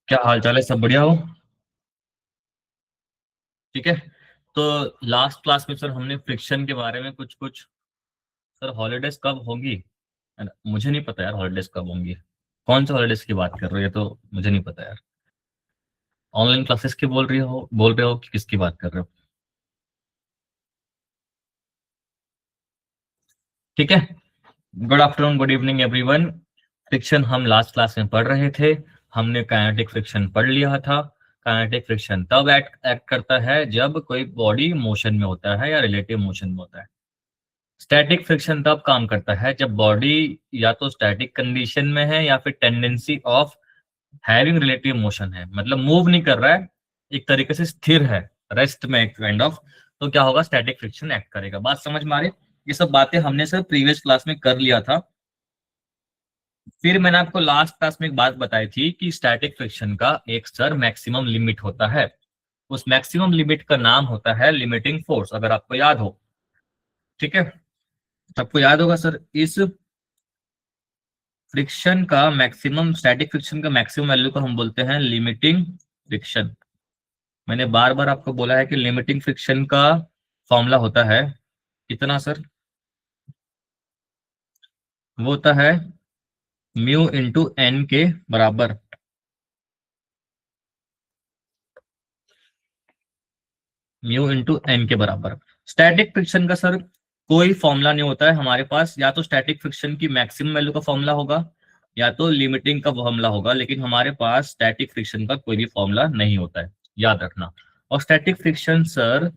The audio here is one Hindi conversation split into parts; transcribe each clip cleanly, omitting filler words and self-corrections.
क्या हाल चाल है? सब बढ़िया हो? ठीक है। तो लास्ट क्लास में सर हमने फ्रिक्शन के बारे में कुछ कुछ। सर हॉलीडेज कब होंगी? मुझे नहीं पता यार, हॉलीडेज कब होंगी। कौन से हॉलीडेज की बात कर रहे हो? ये तो मुझे नहीं पता यार। ऑनलाइन क्लासेस की बोल रहे हो कि किसकी बात कर रहे हो? ठीक है। Good afternoon, good evening everyone. Friction हम लास्ट क्लास में पढ़ रहे थे। हमने काइनेटिक फ्रिक्शन पढ़ लिया था। काइनेटिक फ्रिक्शन तब एक्ट एक्ट करता है जब कोई बॉडी मोशन में होता है या रिलेटिव मोशन में होता है। स्टैटिक फ्रिक्शन तब काम करता है जब बॉडी या तो स्टैटिक कंडीशन में है या फिर tendency of having relative motion है, मतलब मूव नहीं कर रहा है, एक तरीके से स्थिर है, रेस्ट में एक काइंड ऑफ। तो क्या होगा? स्टैटिक फ्रिक्शन एक्ट करेगा। बात समझ में आ रही? ये सब बातें हमने सर प्रीवियस क्लास में कर लिया था। फिर मैंने आपको लास्ट क्लास में एक बात बताई थी कि स्टैटिक फ्रिक्शन का एक सर मैक्सिमम लिमिट होता है। उस मैक्सिमम लिमिट का नाम होता है लिमिटिंग फोर्स, अगर आपको याद हो। ठीक है। आपको याद होगा सर, इस फ्रिक्शन का मैक्सिमम, स्टैटिक फ्रिक्शन का मैक्सिमम वैल्यू को हम बोलते हैं लिमिटिंग फ्रिक्शन। मैंने बार बार आपको बोला है कि लिमिटिंग फ्रिक्शन का फॉर्मूला होता है कितना सर? वो होता है म्यू इंटू एन के बराबर। म्यू इंटू एन के बराबर। स्टैटिक फ्रिक्शन का सर कोई फॉर्मूला नहीं होता है हमारे पास। या तो स्टैटिक फ्रिक्शन की मैक्सिमम वैल्यू का फॉर्मूला होगा या तो लिमिटिंग का फॉर्मूला होगा, लेकिन हमारे पास स्टैटिक फ्रिक्शन का कोई भी फॉर्मूला नहीं होता है, याद रखना। और static friction sir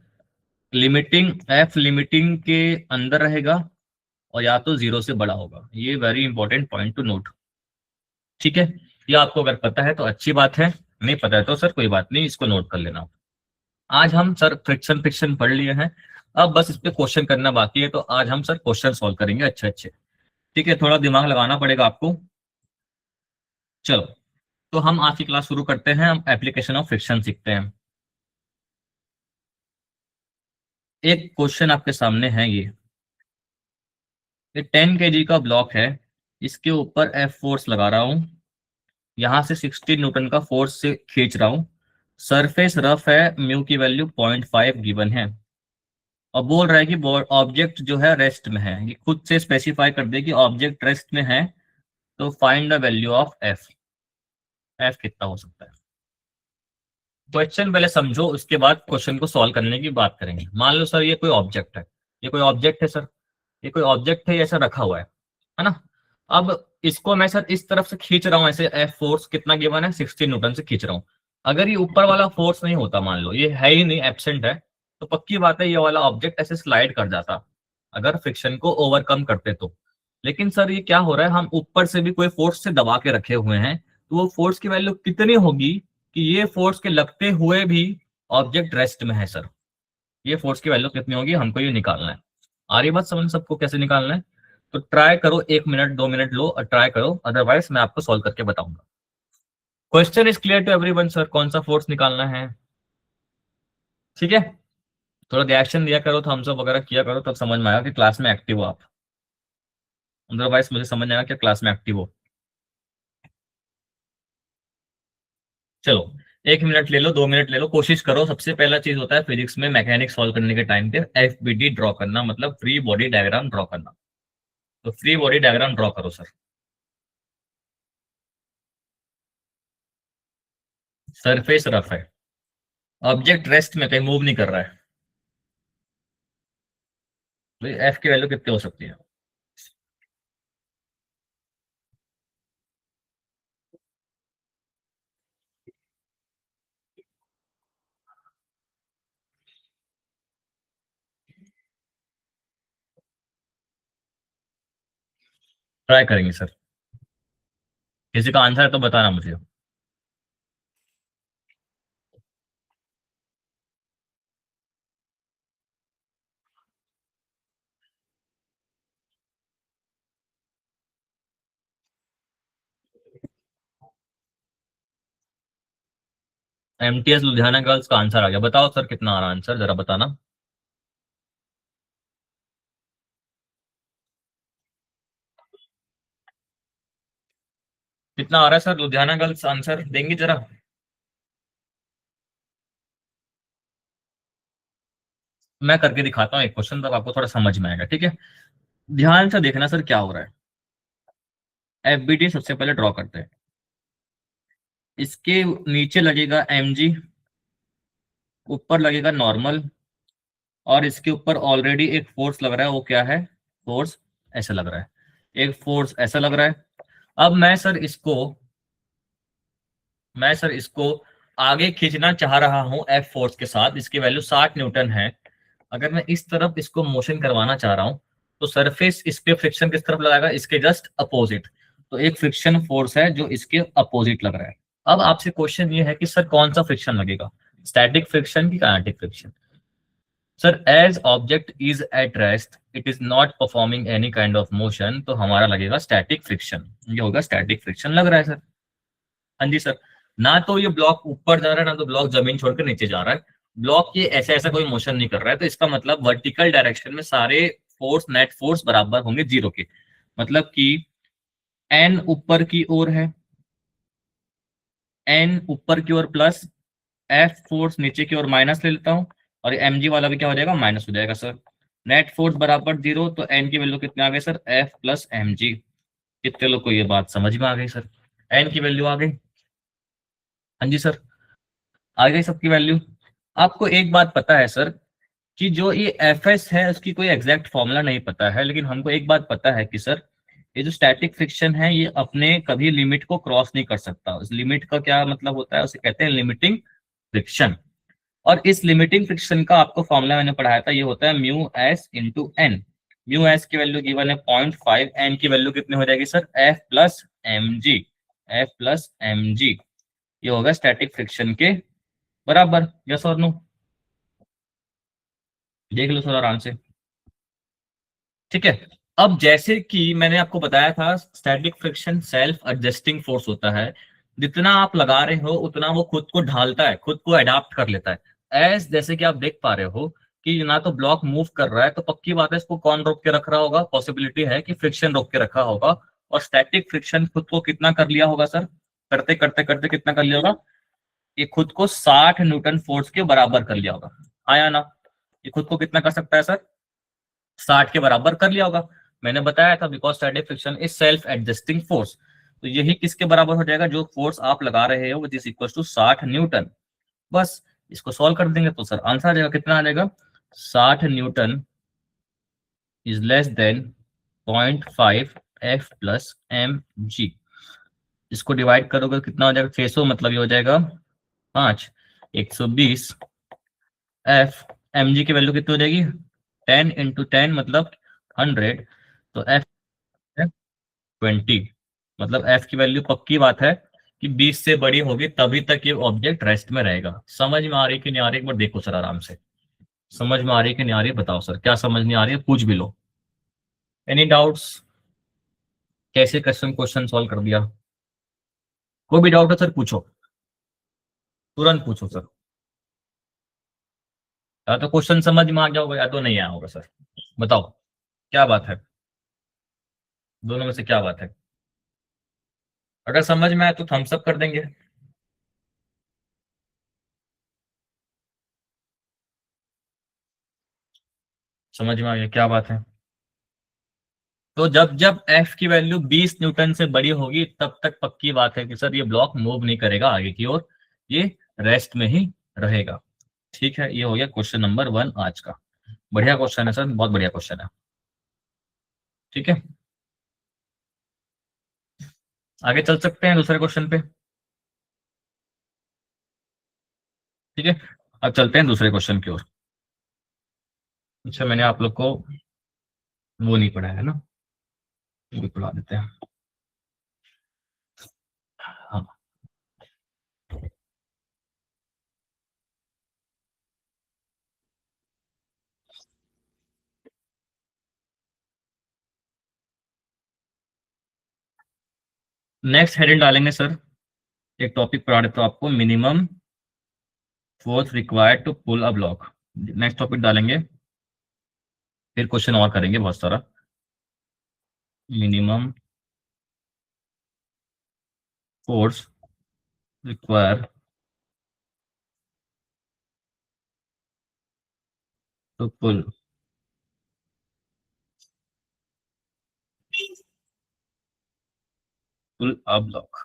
limiting, F limiting के अंदर रहेगा और या तो जीरो से बड़ा होगा। ये very important point two note. ठीक है। ये आपको अगर पता है तो अच्छी बात है, नहीं पता है तो सर कोई बात नहीं, इसको नोट कर लेना। आज हम सर फ्रिक्शन फ्रिक्शन पढ़ लिए हैं। अब बस इस पे क्वेश्चन करना बाकी है, तो आज हम सर क्वेश्चन सॉल्व करेंगे अच्छे अच्छे। ठीक है, थोड़ा दिमाग लगाना पड़ेगा आपको। चलो, तो हम आज की क्लास शुरू करते हैं। हम एप्लीकेशन ऑफ फ्रिक्शन सीखते हैं। एक क्वेश्चन आपके सामने है ये 10 kg का ब्लॉक है। इसके ऊपर एफ फोर्स लगा रहा हूं। यहां से 60 न्यूटन का फोर्स से खींच रहा हूं। सरफेस रफ है, म्यू की वैल्यू 0.5 गिवन है। और बोल रहा है कि ऑब्जेक्ट जो है रेस्ट में है। ये खुद से स्पेसिफाई कर दे कि ऑब्जेक्ट रेस्ट में है। तो find the value of F. F कितना हो सकता है? क्वेश्चन पहले समझो, उसके बाद क्वेश्चन को सॉल्व करने की बात करेंगे। मान लो सर ये कोई ऑब्जेक्ट है। ये कोई ऑब्जेक्ट है सर। ये कोई ऑब्जेक्ट है, ऐसा रखा हुआ है ना? अब इसको मैं सर इस तरफ से खींच रहा हूँ, ऐसे एफ फोर्स कितना गिवन है? 60 न्यूटन से खींच रहा हूँ। अगर ये ऊपर वाला फोर्स नहीं होता, मान लो ये है ही नहीं, एब्सेंट है, तो पक्की बात है ये वाला ऑब्जेक्ट ऐसे स्लाइड कर जाता, अगर फ्रिक्शन को ओवरकम करते तो। लेकिन सर ये क्या हो रहा है, हम ऊपर से भी कोई फोर्स से दबा के रखे हुए हैं, तो वो फोर्स की वैल्यू कितनी होगी कि ये फोर्स के लगते हुए भी ऑब्जेक्ट रेस्ट में है सर? ये फोर्स की वैल्यू कितनी होगी, हमको ये निकालना है। आ रही बात समझ सबको कैसे निकालना है? तो ट्राई करो, 1 मिनट 2 मिनट लो और ट्राई करो, अदरवाइज मैं आपको सॉल्व करके बताऊंगा। Question is clear to everyone sir? कौन सा फोर्स निकालना है? ठीक है। थोड़ा रिएक्शन दिया करो, थम्स अप वगैरह किया करो, तब समझ में आएगा कि क्लास में एक्टिव हो आप। अदरवाइज मुझे समझ नहीं आएगा कि क्लास में एक्टिव हो। चलो, 1 मिनट ले लो, 2 मिनट ले लो, कोशिश करो। सबसे पहला चीज होता है फिजिक्स में मैकेनिक्स सॉल्व करने के टाइम पे एफबीडी ड्रॉ करना, मतलब फ्री बॉडी डायग्राम ड्रॉ करना। तो फ्री बॉडी डायग्राम ड्रॉ करो सर। सरफेस रफ है, ऑब्जेक्ट रेस्ट में कहीं मूव नहीं कर रहा है, तो एफ की वैल्यू कितनी हो सकती है? ट्राई करेंगे सर। किसी का आंसर है तो बताना मुझे। एमटीएस लुधियाना गर्ल्स का आंसर आ गया। बताओ सर कितना आ रहा आंसर, जरा बताना। कितना आ रहा है सर? लुधियाना गर्ल्स आंसर देंगी जरा? मैं करके दिखाता हूँ एक क्वेश्चन, तब आपको थोड़ा समझ में आएगा, ठीक है। ध्यान से देखना सर क्या हो रहा है। एफबीटी सबसे पहले ड्रॉ करते हैं। इसके नीचे लगेगा एमजी, ऊपर लगेगा नॉर्मल, और इसके ऊपर ऑलरेडी एक फोर्स लग रहा है। वो क्या है? फोर्स ऐसा लग रहा है, एक फोर्स ऐसा लग रहा है। अब मैं सर इसको आगे खींचना चाह रहा हूं एफ फोर्स के साथ। इसकी वैल्यू 60 न्यूटन है। अगर मैं इस तरफ इसको मोशन करवाना चाह रहा हूं, तो सरफेस इस पे फ्रिक्शन किस तरफ लगाएगा? इसके जस्ट अपोजिट। तो एक फ्रिक्शन फोर्स है जो इसके अपोजिट लग रहा है। अब आपसे क्वेश्चन ये है कि सर कौन सा फ्रिक्शन लगेगा, स्टैटिक फ्रिक्शन की kinetic friction? Sir as object is at rest, it is not performing any kind of motion, तो हमारा लगेगा स्टैटिक फ्रिक्शन। ये होगा स्टैटिक फ्रिक्शन लग रहा है सर। हाँ जी सर। ना तो ये ब्लॉक ऊपर जा रहा है, ना तो ब्लॉक जमीन छोड़कर नीचे जा रहा है। ब्लॉक ये ऐसा ऐसा कोई मोशन नहीं कर रहा है, तो इसका मतलब वर्टिकल डायरेक्शन में सारे फोर्स, नेट फोर्स बराबर होंगे जीरो के। मतलब कि एन ऊपर की ओर है, एन ऊपर की ओर प्लस, एफ फोर्स नीचे की ओर माइनस ले लेता हूँ, और एम जी वाला भी क्या हो जाएगा? माइनस हो जाएगा सर। नेट फोर्स बराबर जीरो, तो एन की वैल्यू कितने आ गए sir? F plus M G. कितने लोग को ये बात समझ में आ गई सर? एन की वैल्यू आ गई। हाँ जी सर, आ गई सबकी वैल्यू। आपको एक बात पता है सर, कि जो ये एफ एस है उसकी कोई एग्जैक्ट फॉर्मूला नहीं पता है, लेकिन हमको एक बात पता है कि सर ये जो स्टैटिक फ्रिक्शन है ये अपने कभी लिमिट को क्रॉस नहीं कर सकता। उस लिमिट का क्या मतलब होता है? उसे कहते हैं लिमिटिंग फ्रिक्शन। और इस लिमिटिंग फ्रिक्शन का आपको फॉर्मूला मैंने पढ़ाया था, ये होता है mu S into N. Mu S की वैल्यू गिवन है 0.5, एन की वैल्यू कितनी हो जाएगी sir? F plus M G. F plus M G, ये होगा स्टैटिक फ्रिक्शन के बराबर। यस और नो? देख लो सर आराम से, ठीक है। अब जैसे कि मैंने आपको बताया था, static friction self adjusting force होता है। जितना आप लगा रहे हो उतना वो खुद को ढालता है, खुद को अडाप्ट कर लेता है। एज जैसे कि आप देख पा रहे हो कि ना तो ब्लॉक मूव कर रहा है, तो पक्की बात है इसको कौन रोक के रख रहा होगा? पॉसिबिलिटी है कि फ्रिक्शन रोक के रखा होगा। और स्टैटिक फ्रिक्शन खुद को कितना कर लिया होगा सर? करते करते करते कितना कर लिया होगा? ये खुद को 60 न्यूटन फोर्स के बराबर कर लिया होगा। आया ना? ये खुद को कितना कर सकता है सर? 60 के बराबर कर लिया होगा। मैंने बताया था because static friction is self adjusting force. तो यही किसके बराबर हो जाएगा? जो फोर्स आप लगा रहे हो which is equal to 60 newton. बस इसको सॉल्व कर देंगे तो सर आंसर आ जाएगा। कितना आ जाएगा? 60 newton is less than 0.5 F plus M G. इसको डिवाइड करोगे तो कितना हो जाएगा? 600, मतलब ये हो जाएगा 5, 120 एफ। एम जी की वैल्यू कितनी हो जाएगी? 10 × 10 मतलब 100। तो एफ 20, मतलब एफ की वैल्यू पक्की बात है कि 20 से बड़ी होगी तभी तक ये ऑब्जेक्ट रेस्ट में रहेगा। समझ में आ रही कि नहीं आ रही? एक बार देखो सर आराम से। समझ में आ रही कि नहीं आ रही? बताओ सर, क्या समझ नहीं आ रही है? पूछ भी लो। Any doubts? कैसे क्वेश्चन सॉल्व कर दिया? कोई भी डाउट है सर पूछो, तुरंत पूछो सर। या तो क्वेश्चन समझ में आ गया होगा या तो नहीं आया होगा सर। बताओ क्या बात है, दोनों में से क्या बात है? अगर समझ में आए तो थम्स अप कर देंगे। समझ में आ गया क्या बात है? तो जब जब एफ की वैल्यू 20 न्यूटन से बड़ी होगी तब तक पक्की बात है कि सर ये ब्लॉक मूव नहीं करेगा आगे की ओर, ये रेस्ट में ही रहेगा। ठीक है, ये हो गया क्वेश्चन नंबर 1 आज का। बढ़िया क्वेश्चन है सर, बहुत बढ़िया क्वेश्चन है। ठीक है, आगे चल सकते हैं दूसरे क्वेश्चन पे। ठीक है, अब चलते हैं दूसरे क्वेश्चन की ओर। अच्छा, मैंने आप लोग को वो नहीं पढ़ाया है ना, वो भी पढ़ा देते हैं। हाँ, नेक्स्ट हेडिंग डालेंगे सर। एक टॉपिक पढ़ा देता हूँ आपको, minimum force required to pull a block. Next topic डालेंगे, फिर क्वेश्चन और करेंगे बहुत सारा। मिनिमम फोर्स रिक्वायर तो पुल पुल अ ब्लॉक,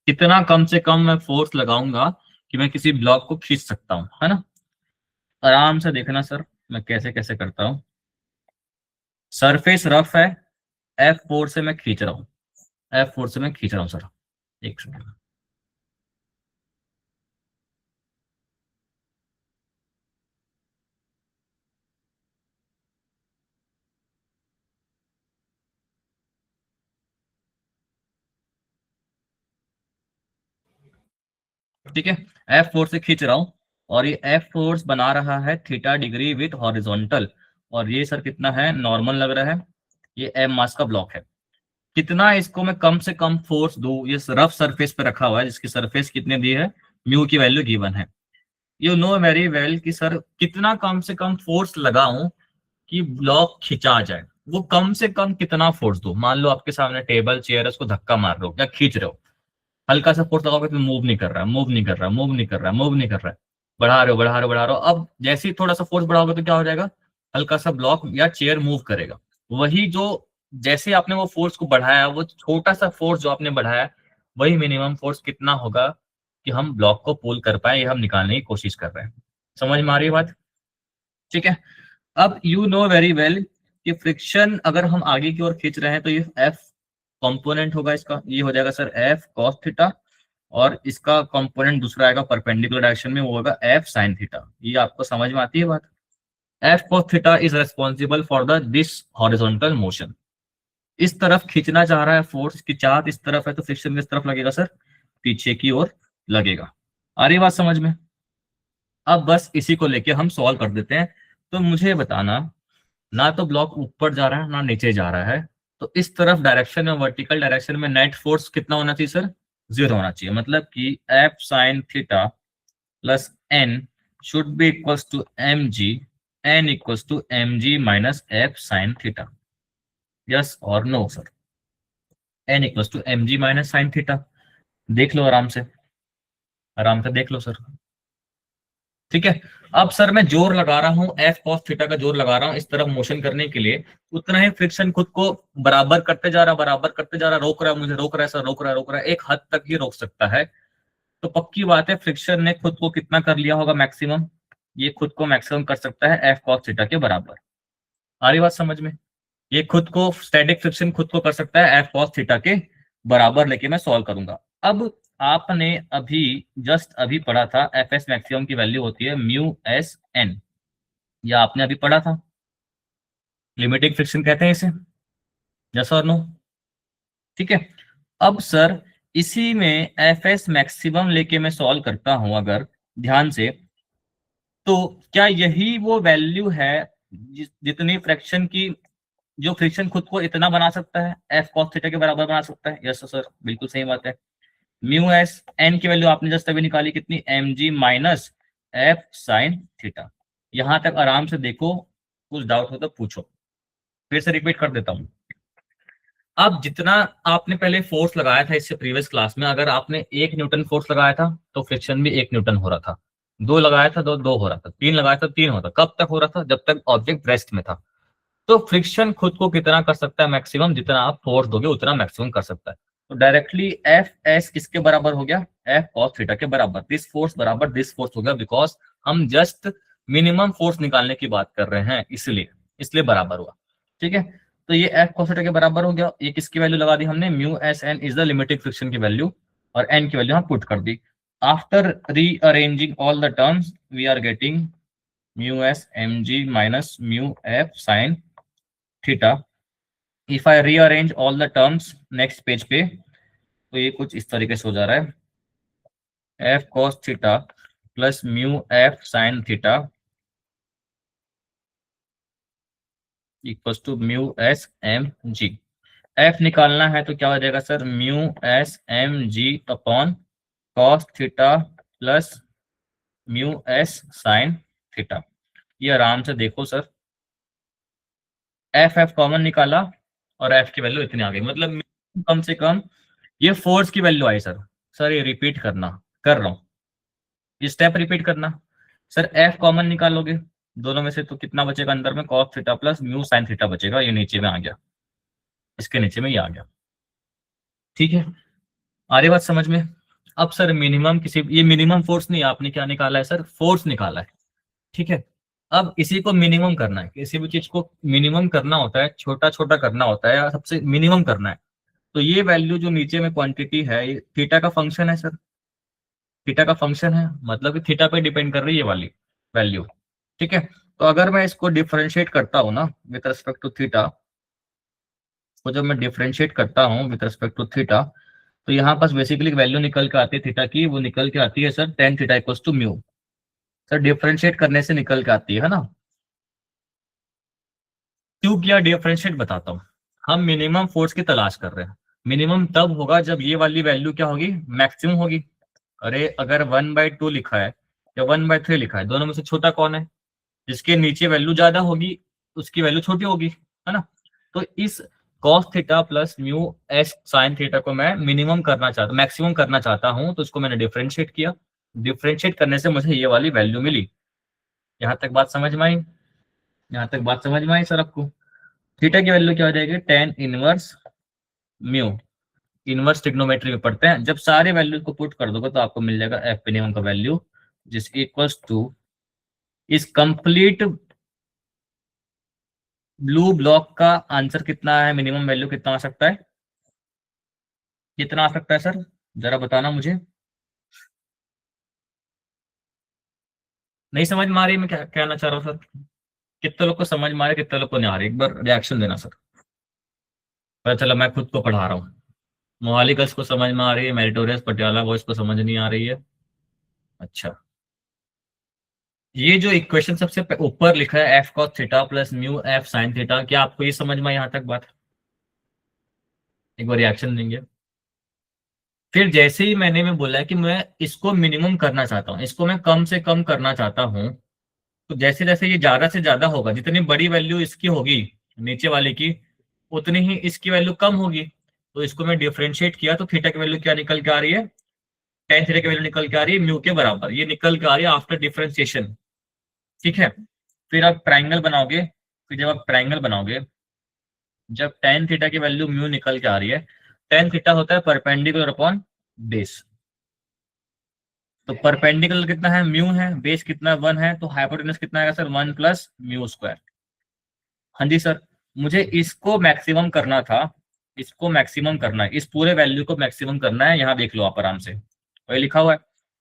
कितना कम से कम मैं फोर्स लगाऊंगा कि मैं किसी ब्लॉक को खींच सकता हूँ, है ना। आराम से देखना सर, मैं कैसे कैसे करता हूँ। सरफेस रफ है, F4 से मैं खींच रहा हूँ, F4 से मैं खींच रहा हूँ सर। एक सेकंड। ठीक है, F4 से खींच रहा हूँ, और ये एफ फोर्स बना रहा है थीटा डिग्री विथ हॉरिजॉन्टल, और ये सर कितना है, नॉर्मल लग रहा है। ये एम मास का ब्लॉक है। कितना इसको मैं कम से कम फोर्स दूं, ये रफ सरफेस पे रखा हुआ है जिसकी सरफेस कितने दी है, म्यू की वैल्यू गिवन है। यू नो वेरी वेल कि सर कितना कम से कम फोर्स लगाऊं कि ब्लॉक खिंचा जाए। वो कम से कम कितना फोर्स दो, मान लो आपके सामने टेबल चेयर है, उसको धक्का मार रहे हो या खींच रहे हो, हल्का सा फोर्स लगाओगे तो मूव नहीं कर रहा, मूव नहीं कर रहा, मूव नहीं कर रहा, मूव नहीं कर रहा है। बढ़ा रहे हो, बढ़ा रहे हो, बढ़ा रहे हो, अब जैसे ही थोड़ा सा फोर्स बढ़ाओगे तो क्या हो जाएगा, हल्का सा ब्लॉक या चेयर मूव करेगा। वही जो, जैसे आपने वो फोर्स को बढ़ाया, वो छोटा सा फोर्स जो आपने बढ़ाया, वही मिनिमम फोर्स कितना होगा कि हम ब्लॉक को पुल कर पाए, ये हम निकालने की कोशिश कर रहे हैं। समझ में आ रही है बात। ठीक है। अब यू नो वेरी वेल कि फ्रिक्शन अगर हम आगे की ओर खींच रहे हैं तो ये एफ कंपोनेंट होगा इसका, ये हो जाएगा सर एफ कॉस थीटा, और इसका कंपोनेंट दूसरा आएगा परपेंडिकुलर डायरेक्शन में, वो होगा एफ साइन थीटा। ये आपको समझ में आती है बात। F cos theta is responsible for the this horizontal motion. इस तरफ खींचना चाह रहा है फोर्स की चाहत इस तरफ है, तो फ्रिक्शन किस तरफ लगेगा सर, पीछे की ओर लगेगा। आ रही बात समझ में। अब बस इसी को लेके हम सॉल्व कर देते हैं। तो मुझे बताना, ना तो ब्लॉक ऊपर जा रहा है ना नीचे जा रहा है, तो इस तरफ डायरेक्शन में, वर्टिकल डायरेक्शन में नेट फोर्स कितना होना चाहिए सर, 0 होना चाहिए। मतलब कि F sine theta plus N should be equals to M G, N equals to M G minus F sine theta. Yes और no sir, N equals to M G minus sine theta. देख लो आराम से, आराम से देख लो सर। ठीक है। अब सर मैं जोर लगा रहा हूं, एफ कॉस थीटा का जोर लगा रहा हूं इस तरफ मोशन करने के लिए, उतना ही फ्रिक्शन खुद को बराबर करते जा रहा, बराबर करते जा रहा, रोक रहा है मुझे, रोक रहा है सर, रोक रहा है, रोक रहा है, एक हद तक ही रोक सकता है। तो पक्की बात है फ्रिक्शन ने खुद को कितना कर लिया होगा मैक्सिमम, ये खुद को मैक्सिमम कर सकता है एफ कॉस थीटा के बराबर। आ रही बात समझ में। ये खुद को स्टैटिक फ्रिक्शन खुद को कर सकता है एफ कॉस थीटा के बराबर, लेके मैं सॉल्व करूंगा। अब आपने अभी जस्ट अभी पढ़ा था एफ एस मैक्सिमम की वैल्यू होती है म्यू एस एन, या आपने अभी पढ़ा था, लिमिटिंग फ्रिक्शन कहते हैं इसे। यस और नो। ठीक है। अब सर इसी में एफ एस मैक्सिमम लेके मैं सॉल्व करता हूं अगर ध्यान से, तो क्या यही वो वैल्यू है जितनी फ्रैक्शन की, जो फ्रिक्शन खुद को इतना बना सकता है, एफ कॉस थीटा के बराबर बना सकता है। यस सर, बिल्कुल सही बात है। म्यू एस एन की वैल्यू आपने जस्ट अभी निकाली कितनी, M G minus F sine theta. यहां तक आराम से देखो, कुछ डाउट हो तो पूछो। फिर से रिपीट कर देता हूं। अब जितना आपने पहले फोर्स लगाया था इससे प्रीवियस क्लास में, अगर आपने 1 न्यूटन फोर्स लगाया था तो फ्रिक्शन भी 1 न्यूटन हो रहा था, 2 लगाया था तो 2 हो रहा था, 3 लगाया था 3 होता। कब तक हो रहा था, जब तक ऑब्जेक्ट रेस्ट में था। तो फ्रिक्शन खुद को कितना कर सकता है मैक्सिमम, जितना आप फोर्स दोगे उतना मैक्सिमम कर सकता है। तो डायरेक्टली एफ एस किसके बराबर हो गया, एफ कॉस थीटा के बराबर, दिस फोर्स बराबर दिस फोर्स हो गया, बिकॉज हम जस्ट मिनिमम फोर्स निकालने की बात कर रहे हैं, इसलिए इसलिए बराबर हुआ। ठीक है। तो ये एफ कॉस थीटा के बराबर हो गया। ये किसकी वैल्यू लगा दी हमने, mu S N is the limiting friction की वैल्यू, और एन की वैल्यू हम पुट कर दी। After rearranging all the terms we are getting mu S M G minus mu F sine theta. If I rearrange all the terms next page पे, तो ये कुछ इस तरीके से हो जा रहा है, F cos theta plus mu F sine theta equals to mu S M G. F निकालना है तो क्या हो जाएगा sir, mu S M G upon cos theta plus mu S sine theta. ये आराम से देखो सर, एफ एफ कॉमन निकाला और एफ की वैल्यू इतनी आ गई, मतलब कम से कम ये फोर्स की वैल्यू आई सर। सर ये रिपीट करना, कर रहा हूं, ये स्टेप रिपीट करना। सर एफ कॉमन निकालोगे, दोनों में से तो कितना बचेगा अंदर में, cos theta plus mu sine theta बचेगा, ये नीचे में आ गया, इसके नीचे में ये आ गया। ठीक है, आ रही बात समझ में? अब सर मिनिमम किसी, ये मिनिमम फोर्स नहीं, आपने क्या निकाला है सर, फोर्स निकाला है। ठीक है, अब इसी को मिनिमम करना है, किसी भी चीज को मिनिमम करना होता है, छोटा छोटा करना होता है या सबसे मिनिमम करना है। तो ये वैल्यू जो नीचे में क्वांटिटी है, ये थीटा का फंक्शन है सर, थीटा का फंक्शन है, मतलब कि थीटा पे डिपेंड कर रही है ये वाली वैल्यू। ठीक है, तो अगर मैं इसको डिफरेंशिएट करता हूँ ना विद रिस्पेक्ट टू थीटा, तो जब मैं डिफरेंशिएट करता हूँ विद रिस्पेक्ट टू थीटा, तो यहाँ पास बेसिकली वैल्यू निकल के आती है थीटा की, वो निकल के आती है sir tan theta equals to mu. Sir differentiate करने से निकल के आती है ना। क्यों किया डिफरेंशिएट, बताता हूँ। हम मिनिमम फोर्स की तलाश कर रहे हैं, मिनिमम तब होगा जब ये वाली वैल्यू क्या होगी, मैक्सिमम होगी। अरे अगर 1/2 लिखा है या 1/3 लिखा है, दोनों में से छोटा कौन है? जिसके नीचे वैल्यू ज्यादा होगी उसकी वैल्यू छोटी होगी, है ना। तो इस cos theta plus mu S sine theta को मैं मिनिमम करना चाहता, मैक्सिमम करना चाहता हूं, तो इसको मैंने डिफरेंशिएट किया। डिफरेंशिएट करने से मुझे ये वाली वैल्यू मिली। यहाँ तक बात समझ में आई? यहाँ तक बात समझ में आई सर आपको? थीटा की वैल्यू क्या हो जाएगी, tan inverse mu. Inverse trigonometry में पढ़ते हैं, जब सारे वैल्यू को पुट कर दोगे तो आपको मिल जाएगा एफ मिनिमम का वैल्यू, जिस इक्वल्स टू इस कंप्लीट ब्लू ब्लॉक का आंसर कितना है, मिनिमम वैल्यू कितना आ सकता है, कितना आ सकता है सर, जरा बताना मुझे। नहीं समझ में आ रही मैं क्या कहना चाह रहा हूँ सर? कितने लोग को समझ में आ रही है, कितने लोग को नहीं आ रही, एक बार रिएक्शन देना सर। पता चला मैं खुद को पढ़ा रहा हूँ। मोहाली गर्ल्स को समझ में आ रही है, मेरिटोरियस पटियाला बॉयज को समझ नहीं आ रही है। अच्छा, ये जो इक्वेशन सबसे ऊपर लिखा है F cos theta plus mu F sine theta, क्या आपको ये समझ में आई यहाँ तक बात? एक बार रिएक्शन देंगे। फिर जैसे ही मैं बोला कि मैं इसको मिनिमम करना चाहता हूँ, इसको मैं कम से कम करना चाहता हूँ, तो जैसे जैसे ये ज्यादा से ज्यादा होगा, जितनी बड़ी वैल्यू इसकी होगी नीचे वाले की, उतनी ही इसकी वैल्यू कम होगी। तो इसको मैं डिफरेंशिएट किया तो थीटा की वैल्यू क्या निकल के आ रही है, टेन थीटा की वैल्यू निकल के आ रही है म्यू के बराबर, ये निकल के आ रही है आफ्टर डिफरेंशिएशन। ठीक है, फिर आप ट्राइंगल बनाओगे, फिर जब आप ट्राइंगल बनाओगे, जब टेन थीटा की वैल्यू म्यू निकल के आ रही है, टेन थीटा होता है परपेंडिकुलर अपॉन बेस। तो परपेंडिकुलर कितना है, म्यू है, बेस कितना, वन है, तो हाइपोटेनस कितना आएगा sir, one plus mu square. हाँ जी सर, मुझे इसको मैक्सिमम करना था, इसको मैक्सिमम करना है, इस पूरे वैल्यू को मैक्सिमम करना है, यहाँ देख लो आप आराम से वही लिखा हुआ है।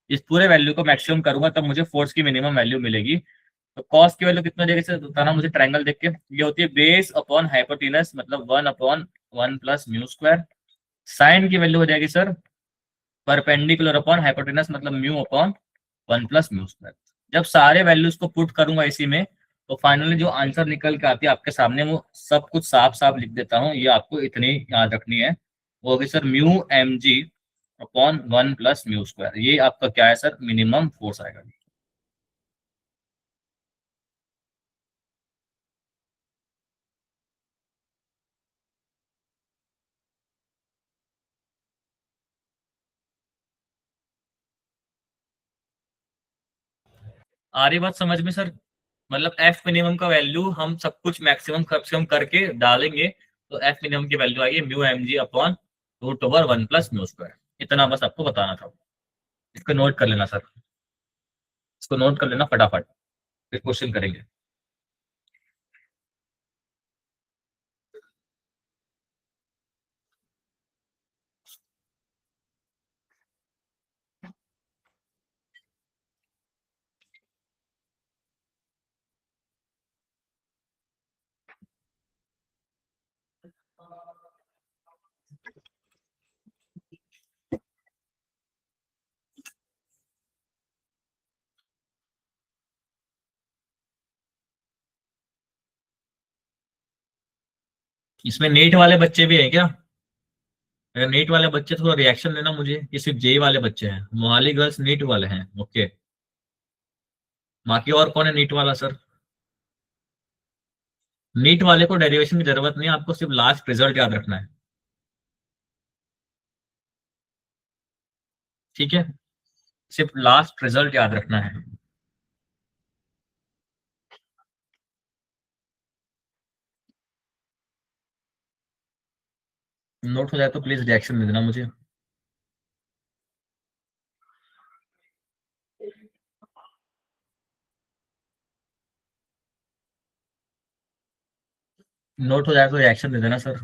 इस पूरे वैल्यू को मैक्सिमम करूंगा तब मुझे फोर्स की मिनिमम वैल्यू मिलेगी। तो कॉस की वैल्यू कितना देगी सर, बताना मुझे ट्रायंगल देख के। ये होती है बेस अपॉन हाइपोटेनस, मतलब one upon one plus mu square. Sine की वैल्यू हो जाएगी सर परपेंडिकुलर अपॉन हाइपोटेनस, मतलब mu upon one plus mu square. जब सारे वैल्यूज को पुट करूंगा इसी में, तो फाइनली जो आंसर निकल के आती है आपके सामने, वो सब कुछ साफ साफ लिख देता हूँ, ये आपको इतनी याद रखनी है। वो होगी sir mu M G upon one plus mu square, ये आपका क्या है सर, मिनिमम फोर्स आएगा। आ रही बात समझ में सर? मतलब एफ मिनिमम का वैल्यू हम सब कुछ मैक्सिमम मैक्सिमम करके डालेंगे, तो एफ मिनिमम की वैल्यू आएगी mu M G upon root over one plus mu square. इतना बस आपको बताना था, इसको नोट कर लेना सर, इसको नोट कर लेना फटाफट, फिर क्वेश्चन करेंगे। इसमें नीट वाले बच्चे भी हैं क्या? अगर नीट वाले बच्चे थोड़ा रिएक्शन देना मुझे, ये सिर्फ जेई वाले बच्चे हैं, मोहाली गर्ल्स नीट वाले हैं, ओके। बाकी और कौन है नीट वाला सर? नीट वाले को डेरिवेशन की जरूरत नहीं है, आपको सिर्फ लास्ट रिजल्ट याद रखना है। ठीक है, सिर्फ लास्ट रिजल्ट याद रखना है। नोट हो जाए तो प्लीज रिएक्शन दे देना मुझे। नोट हो जाए तो रिएक्शन दे देना सर।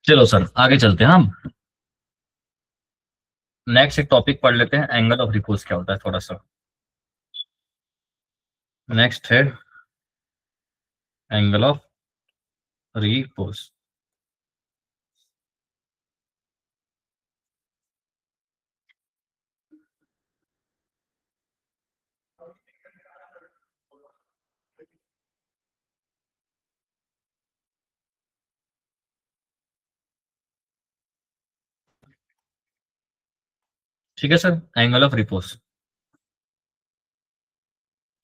चलो सर आगे चलते हैं हम। नेक्स्ट एक टॉपिक पढ़ लेते हैं, एंगल ऑफ रिपोज क्या होता है थोड़ा सा। नेक्स्ट है एंगल ऑफ रिपोज। ठीक है सर, एंगल ऑफ रिपोज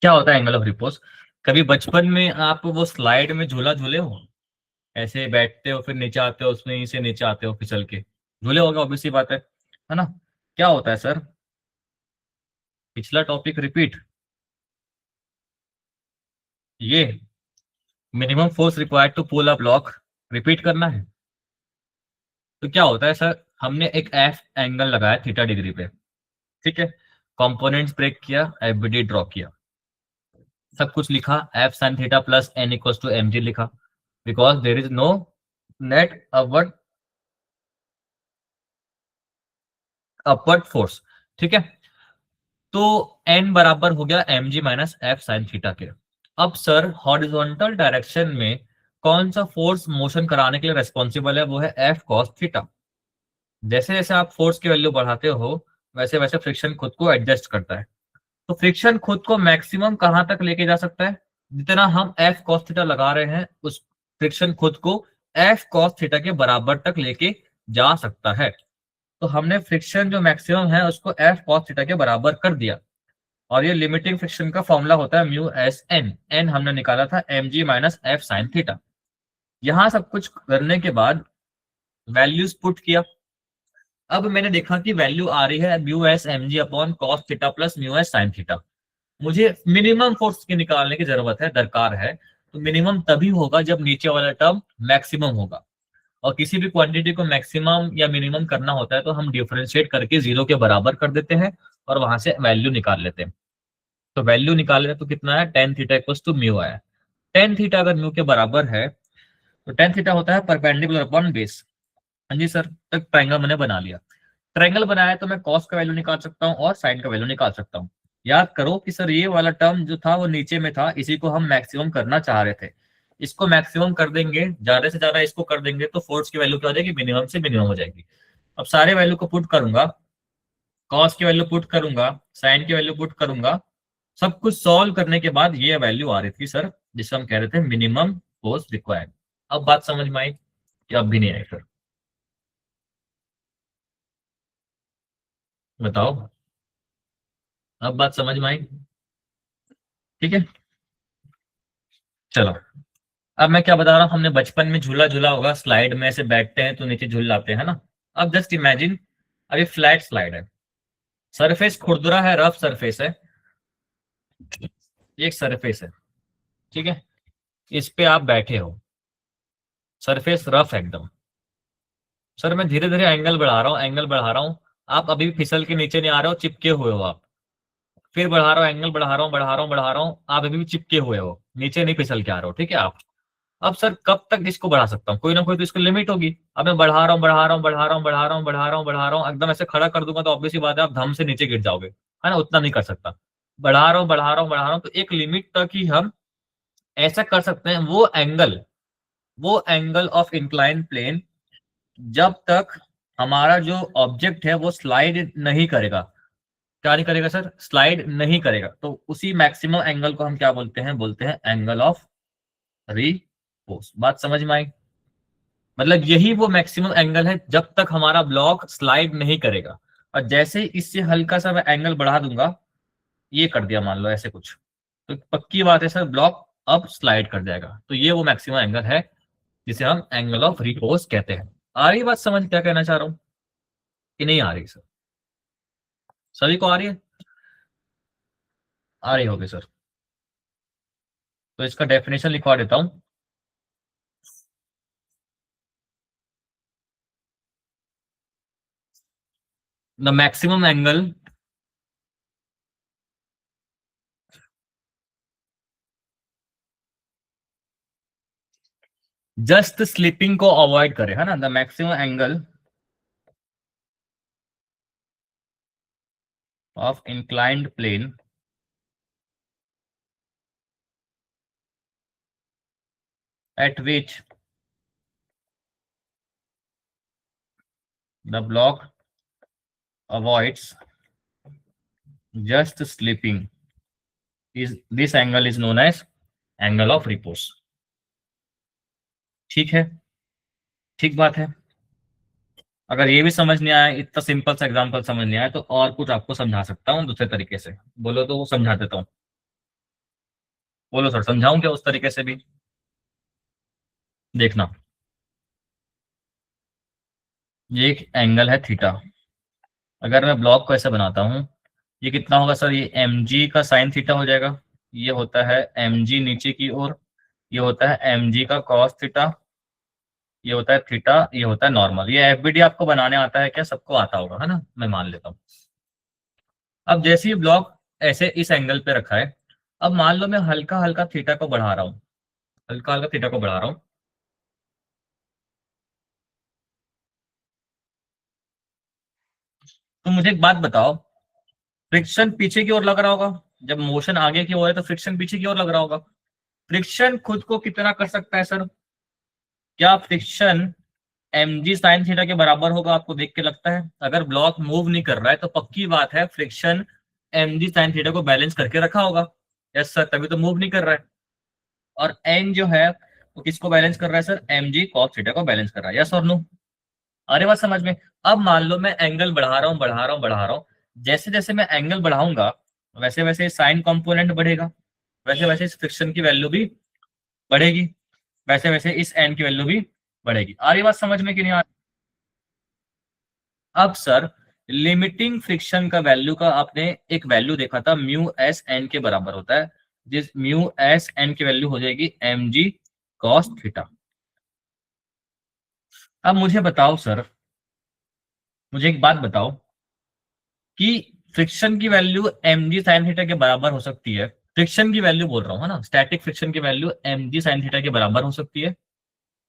क्या होता है? एंगल ऑफ रिपोज, कभी बचपन में आप वो स्लाइड में झूला झूले हो? ऐसे बैठते हो फिर नीचे आते हो, उसमें से नीचे आते हो फिसल के, झूले होगा, ऑब्वियसली बात है ना? क्या होता है सर? पिछला टॉपिक रिपीट, ये minimum force required to pull a block repeat करना है। तो क्या होता है सर, हमने एक एफ एंगल लगाया थीटा डिग्री पे, ठीक है, कंपोनेंट्स ब्रेक किया, एफबीडी ड्रॉ किया, सब कुछ लिखा, F sine theta plus N equals to M G लिखा, because there is no net upward force, ठीक है। तो एन बराबर हो गया M G minus F sine theta के। अब सर हॉरिजॉन्टल डायरेक्शन में कौन सा फोर्स मोशन कराने के लिए रेस्पॉन्सिबल है? वो है एफ कॉस थीटा। जैसे जैसे आप फोर्स की वैल्यू बढ़ाते हो वैसे वैसे फ्रिक्शन खुद को एडजस्ट करता है। तो फ्रिक्शन खुद को मैक्सिमम कहां तक लेके जा सकता है? जितना हम एफ कॉस थीटा लगा रहे हैं उस फ्रिक्शन खुद को एफ कॉस थीटा के बराबर तक लेके जा सकता है। तो हमने फ्रिक्शन जो मैक्सिमम है उसको एफ कॉस थीटा के बराबर कर दिया, और ये लिमिटिंग फ्रिक्शन का फॉर्मूला होता है म्यू एस एन। एन हमने निकाला था M G minus F sine theta. यहां सब कुछ करने के बाद वैल्यूज पुट किया। अब मैंने देखा कि वैल्यू आ रही है mu S M G upon cos theta plus mu S sine theta. मुझे मिनिमम फोर्स की निकालने की जरूरत है, दरकार है। तो मिनिमम तभी होगा जब नीचे वाला टर्म मैक्सिमम होगा, और किसी भी क्वांटिटी को मैक्सिमम या मिनिमम करना होता है तो हम डिफरेंशिएट करके जीरो के बराबर कर देते हैं और वहां से वैल्यू निकाल लेते हैं। तो वैल्यू निकाले तो कितना है, tan theta equals to mu आया। टेन थीटा अगर म्यू के बराबर है तो टेन थीटा होता है परपेंडिकुलर अपॉन बेस। हाँ जी सर, तक ट्रायंगल मैंने बना लिया। ट्रायंगल बनाया तो मैं कॉस का वैल्यू निकाल सकता हूँ और साइन का वैल्यू निकाल सकता हूँ। याद करो कि सर ये वाला टर्म जो था वो नीचे में था, इसी को हम मैक्सिमम करना चाह रहे थे। इसको मैक्सिमम कर देंगे, ज्यादा से ज्यादा इसको कर देंगे तो फोर्स की वैल्यू क्या हो जाएगी, मिनिमम से मिनिमम हो जाएगी। अब सारे वैल्यू को पुट करूंगा, कॉस की वैल्यू पुट करूंगा, साइन की वैल्यू पुट करूंगा, सब कुछ सॉल्व करने के बाद ये वैल्यू आ रही थी सर, जिसे हम कह रहे थे मिनिमम फोर्स रिक्वायर्ड। अब बात समझ में आई कि अब भी नहीं आई सर? बताओ, अब बात समझ में आई? ठीक है, चलो। अब मैं क्या बता रहा हूँ, हमने बचपन में झूला झूला होगा, स्लाइड में ऐसे बैठते हैं तो नीचे झूल जाते हैं ना। अब जस्ट इमेजिन, अभी फ्लैट स्लाइड है, सरफेस खुरदुरा है, रफ सरफेस है, एक सरफेस है, ठीक है, इस पे आप बैठे हो, सरफेस रफ है एकदम। सर मैं धीरे धीरे एंगल बढ़ा रहा हूँ, एंगल बढ़ा रहा हूँ, आप अभी भी फिसल के नीचे नहीं आ रहे हो, चिपके हुए हो आप। फिर बढ़ा रहा हूँ, एंगल बढ़ा रहा हूँ, बढ़ा रहा हूँ, बढ़ा रहा हूँ, आप अभी भी चिपके हुए हो, नीचे नहीं फिसल के आ रहे हो, ठीक है आप। अब सर कब तक इसको बढ़ा सकता हूँ? कोई ना कोई तो इसको लिमिट होगी। अब मैं बढ़ा रहा हूँ, बढ़ा रहा हूँ, बढ़ा रहा हूँ, बढ़ा रहा हूँ, बढ़ा रहा हूँ, बढ़ा रहा हूँ, एकदम ऐसे खड़ा कर दूंगा तो ऑब्वियसली बात है आप धम से नीचे गिर जाओगे, है ना? उतना नहीं कर सकता। बढ़ा रहा हूँ, बढ़ा रहा हूँ, बढ़ा रहा हूँ, तो एक लिमिट तक ही हम ऐसा कर सकते हैं। वो एंगल वो एंगल ऑफ इंक्लाइन प्लेन जब तक हमारा जो ऑब्जेक्ट है वो स्लाइड नहीं करेगा। क्या नहीं करेगा सर? स्लाइड नहीं करेगा। तो उसी मैक्सिमम एंगल को हम क्या बोलते हैं? बोलते हैं एंगल ऑफ रिपोज। बात समझ में आई? मतलब यही वो मैक्सिमम एंगल है जब तक हमारा ब्लॉक स्लाइड नहीं करेगा। और जैसे ही इससे हल्का सा मैं एंगल बढ़ा दूंगा, ये कर दिया मान लो ऐसे कुछ, तो पक्की बात है सर ब्लॉक अब स्लाइड कर जाएगा। तो ये वो मैक्सिमम एंगल है जिसे हम एंगल ऑफ रिपोज कहते हैं। आ रही बात समझ क्या कहना चाह रहा हूं कि नहीं आ रही सर? सभी को आ रही है? आ रही होगी सर। तो इसका डेफिनेशन लिखवा देता हूं। The maximum angle just slipping को अवॉइड करे, है ना? The maximum angle of inclined plane at which the block avoids just slipping is this angle is known as angle of repose। ठीक है, ठीक बात है। अगर ये भी समझ नहीं आया, इतना सिंपल सा एग्जांपल समझ नहीं आया, तो और कुछ आपको समझा सकता हूँ दूसरे तरीके से। बोलो तो वो समझा देता हूँ। बोलो सर, समझाऊं क्या उस तरीके से भी? देखना, ये एक एंगल है थीटा। अगर मैं ब्लॉक को ऐसे बनाता हूँ, ये कितना होगा सर? ये एम जी का साइन थीटा हो जाएगा। ये होता है एम जी नीचे की ओर, ये होता है एम जी का कॉस थीटा, ये होता है थीटा, ये होता है नॉर्मल। ये एफबीडी आपको बनाने आता है क्या? सबको आता होगा, है ना? मैं मान लेता हूँ। अब जैसे ही ब्लॉक ऐसे इस एंगल पे रखा है, अब मान लो मैं हल्का हल्का थीटा को बढ़ा रहा हूँ, हल्का हल्का थीटा को बढ़ा रहा हूँ। तो मुझे एक बात बताओ, फ्रिक्शन पीछे की ओर लग रहा होगा। जब मोशन आगे की ओर है तो फ्रिक्शन पीछे की ओर लग रहा होगा। फ्रिक्शन खुद को कितना कर सकता है सर? क्या friction M G sine theta के बराबर होगा? आपको देख के लगता है? अगर ब्लॉक मूव नहीं कर रहा है तो पक्की बात है friction M G sine theta को बैलेंस करके रखा होगा। यस सर, तभी तो मूव नहीं कर रहा है। और एन जो है वो किसको बैलेंस कर रहा है sir? M G cos theta को बैलेंस कर रहा है। यस और नो? अरे बात समझ में? अब मान लो मैं एंगल बढ़ा रहा हूँ, बढ़ा रहा हूँ, बढ़ा रहा हूँ। जैसे जैसे मैं एंगल बढ़ाऊंगा वैसे वैसे साइन कंपोनेंट बढ़ेगा, वैसे वैसे इस फ्रिक्शन की वैल्यू भी बढ़ेगी, वैसे वैसे इस एन की वैल्यू भी बढ़ेगी। आ रही बात समझ में कि नहीं आ रही? अब सर, लिमिटिंग फ्रिक्शन का वैल्यू का आपने एक वैल्यू देखा था, म्यू एस एन के बराबर होता है। जिस म्यू एस एन की वैल्यू हो जाएगी एम जी कॉस थीटा। अब मुझे बताओ सर, मुझे एक बात बताओ कि फ्रिक्शन की value M G sine theta के बराबर हो सकती है। फ्रिक्शन की वैल्यू बोल रहा हूँ, है ना? स्टैटिक फ्रिक्शन की value M G sine theta के बराबर हो सकती है।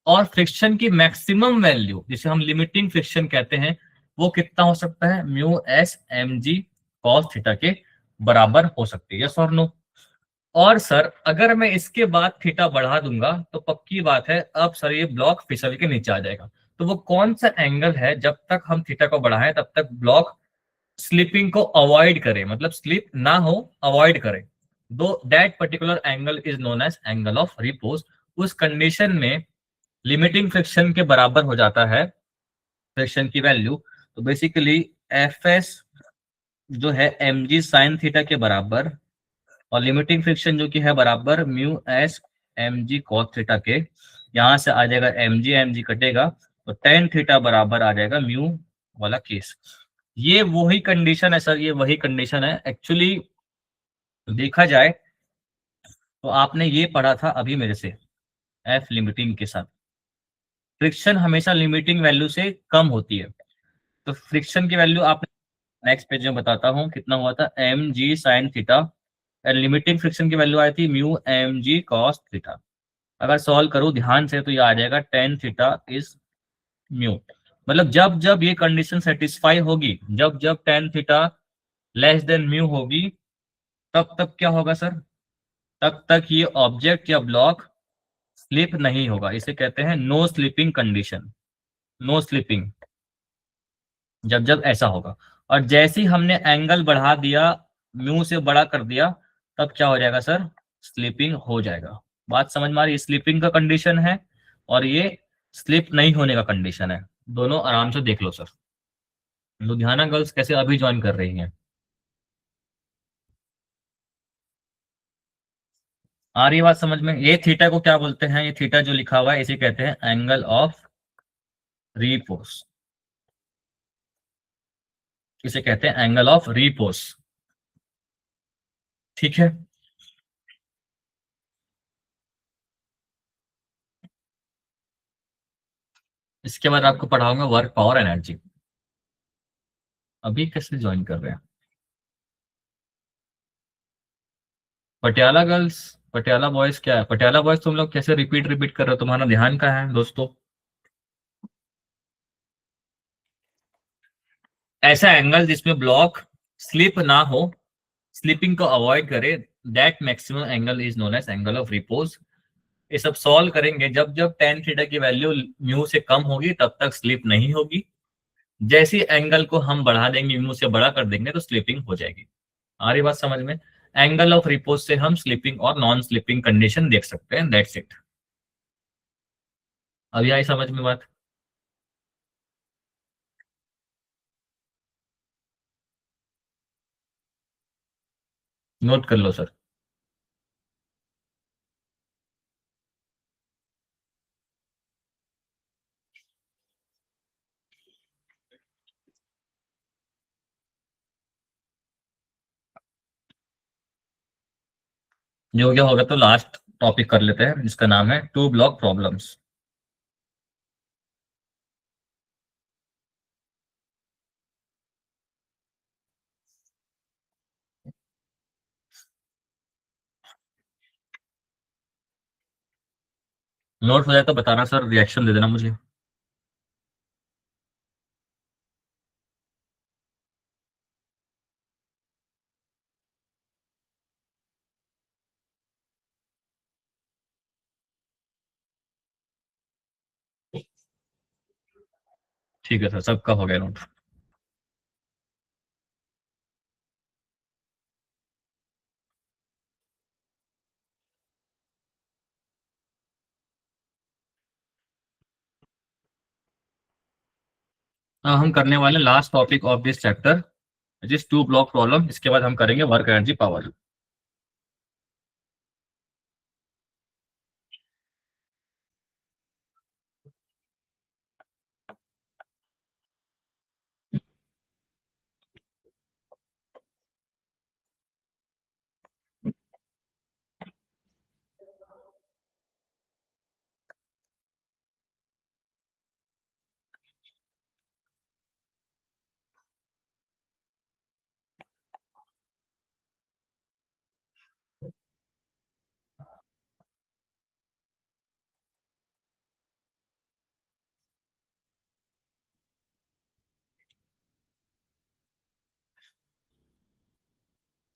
और फ्रिक्शन की मैक्सिमम वैल्यू जिसे हम लिमिटिंग फ्रिक्शन कहते हैं, वो कितना हो सकता है? Mu S M G cos theta के बराबर हो सकती है। यस और नो? और सर अगर मैं इसके बाद थीटा बढ़ा दूंगा तो पक्की बात है अब सर ये ब्लॉक फिसल के नीचे आ जाएगा। तो वो कौन सा एंगल है जब तक हम थीटा को बढ़ाएं तब तक ब्लॉक स्लिपिंग को अवॉइड करे, मतलब स्लिप ना हो, अवॉइड करे? दो that particular angle is known as angle of repose. उस कंडीशन में लिमिटिंग फ्रिक्शन के बराबर हो जाता है फ्रिक्शन की वैल्यू। तो बेसिकली एफ एस जो है एम जी साइन थीटा के बराबर, और लिमिटिंग फ्रिक्शन जो कि है बराबर mu S M G cos theta के। यहां से आ जाएगा एम जी कटेगा, तो टेन थीटा बराबर आ जाएगा म्यू वाला केस। ये वही कंडीशन है सर, ये वही कंडीशन है एक्चुअली। देखा जाए तो आपने ये पढ़ा था अभी मेरे से, एफ लिमिटिंग के साथ फ्रिक्शन हमेशा लिमिटिंग वैल्यू से कम होती है। तो फ्रिक्शन की वैल्यू आप नेक्स्ट पेज में बताता हूँ कितना हुआ था, M G sine theta, limiting friction की वैल्यू आई थी mu M G cos theta. अगर सॉल्व करूँ ध्यान से तो ये आ जाएगा टेन थीटा इज म्यू। मतलब जब जब ये कंडीशन सेटिस्फाई होगी, जब जब tan theta less than mu होगी, तब तब क्या होगा सर? तब तक ये ऑब्जेक्ट या ब्लॉक स्लिप नहीं होगा, इसे कहते हैं no slipping condition. No slipping जब जब ऐसा होगा। और जैसे ही हमने एंगल बढ़ा दिया, म्यू से बड़ा कर दिया, तब क्या हो जाएगा सर? स्लिपिंग हो जाएगा। बात समझ में आ रही है? स्लिपिंग का कंडीशन है और ये स्लिप नहीं होने का कंडीशन है। दोनों आराम से देख लो सर। लुधियाना गर्ल्स कैसे अभी ज्वाइन कर रही हैं? आ रही है बात समझ में? ये थीटा को क्या बोलते हैं? ये थीटा जो लिखा हुआ है इसे कहते हैं एंगल ऑफ रीपोस। इसे कहते हैं एंगल ऑफ रीपोस। ठीक है। इसके बाद आपको पढ़ाऊंगा वर्क पावर एनर्जी। अभी कैसे ज्वाइन कर रहे हैं? पटियाला गर्ल्स, पटियाला बॉयज क्या है? पटियाला बॉयज तुम लोग कैसे रिपीट रिपीट कर रहे हो? तुम्हारा ध्यान कहाँ है दोस्तों? ऐसा एंगल जिसमें ब्लॉक स्लिप ना हो, स्लिपिंग को अवॉइड करे, that maximum angle is known as angle of repose. ये सब सॉल्व करेंगे। जब जब टेन थीटा की वैल्यू म्यू से कम होगी तब तक स्लिप नहीं होगी। जैसे एंगल को हम बढ़ा देंगे, म्यू से बड़ा कर देंगे, तो स्लिपिंग हो जाएगी। आ रही बात समझ में? एंगल ऑफ रिपोज से हम स्लिपिंग और नॉन स्लिपिंग कंडीशन देख सकते हैं। That's it. अभी आई समझ में बात? नोट कर लो सर। जो क्या होगा तो लास्ट टॉपिक कर लेते हैं जिसका नाम है टू ब्लॉक प्रॉब्लम्स। नोट हो जाए तो बताना सर, रिएक्शन दे देना मुझे। ठीक है सर, सबका हो गया नोट। अब हम करने वाले last topic of this chapter जिस टू ब्लॉक प्रॉब्लम। इसके बाद हम करेंगे वर्क एनर्जी पावर।